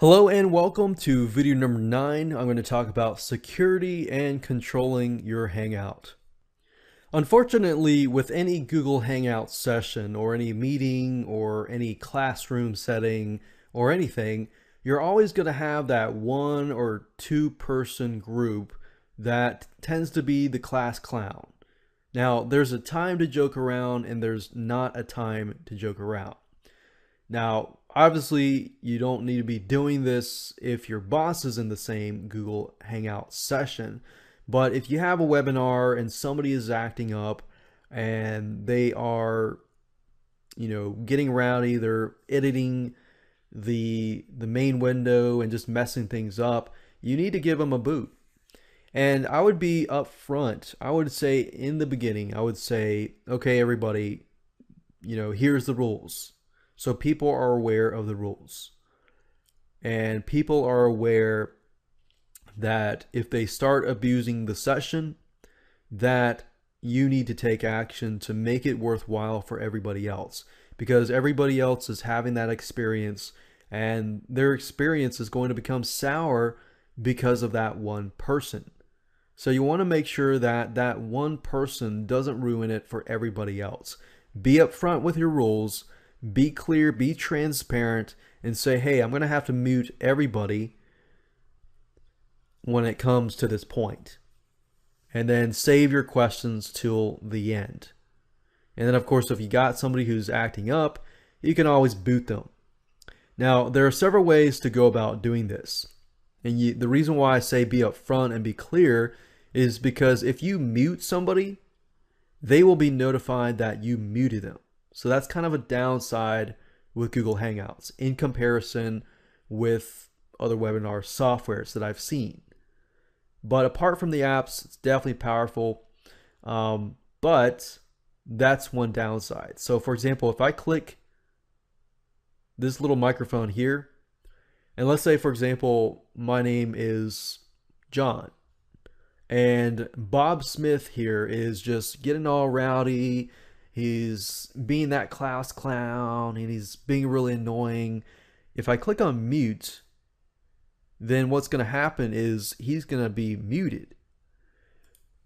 Hello and welcome to video number 9. I'm going to talk about security and controlling your Hangout. Unfortunately, with any Google Hangout session or any meeting or any classroom setting or anything, you're always going to have that one or two person group that tends to be the class clown. Now, there's a time to joke around and there's not a time to joke around. Now, obviously, you don't need to be doing this if your boss is in the same Google Hangout session. But if you have a webinar and somebody is acting up and they are, getting rowdy, they're editing the main window and just messing things up, you need to give them a boot. And I would be upfront. I would say in the beginning, I would say, okay, everybody, here's the rules. So people are aware of the rules. And people are aware that if they start abusing the session, that you need to take action to make it worthwhile for everybody else. Because everybody else is having that experience, and their experience is going to become sour because of that one person. So you want to make sure that that one person doesn't ruin it for everybody else. Be upfront with your rules. Be clear, be transparent, and say, hey, I'm going to have to mute everybody when it comes to this point. And then save your questions till the end. And then, of course, if you got somebody who's acting up, you can always boot them. Now, there are several ways to go about doing this. And the reason why I say be upfront and be clear is because if you mute somebody, they will be notified that you muted them. So that's kind of a downside with Google Hangouts in comparison with other webinar softwares that I've seen. But apart from the apps, it's definitely powerful. But that's one downside. So for example, if I click this little microphone here, and let's say, for example, my name is John, and Bob Smith here is just getting all rowdy. He's being that class clown and he's being really annoying. If I click on mute, then what's going to happen is he's going to be muted.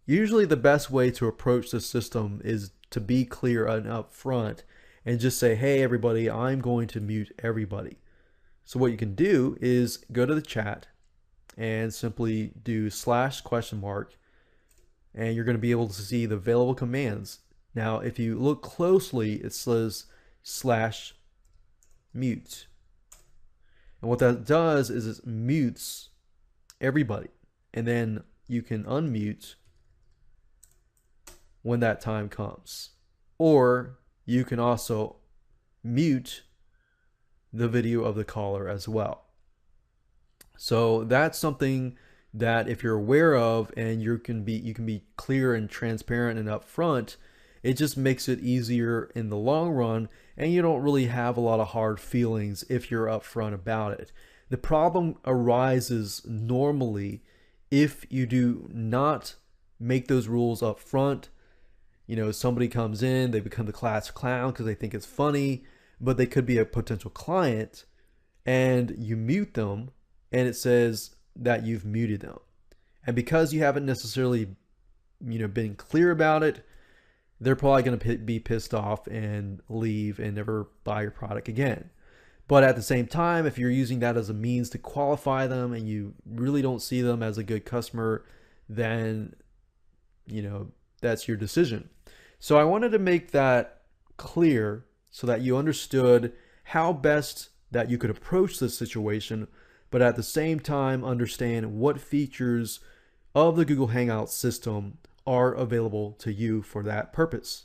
Usually the best way to approach the system is to be clear and upfront and just say, hey, everybody, I'm going to mute everybody. So what you can do is go to the chat and simply do /?, and you're going to be able to see the available commands. Now, if you look closely, it says /mute. And what that does is it mutes everybody. And then you can unmute when that time comes. Or you can also mute the video of the caller as well. So that's something that if you're aware of and you can be clear and transparent and upfront, it just makes it easier in the long run, and you don't really have a lot of hard feelings if you're upfront about it. The problem arises normally if you do not make those rules up front. Somebody comes in, they become the class clown because they think it's funny, but they could be a potential client, and you mute them, and it says that you've muted them. And because you haven't necessarily, been clear about it, they're probably going to be pissed off and leave and never buy your product again. But at the same time, if you're using that as a means to qualify them and you really don't see them as a good customer, then, that's your decision. So I wanted to make that clear so that you understood how best that you could approach this situation, but at the same time understand what features of the Google Hangout system are available to you for that purpose.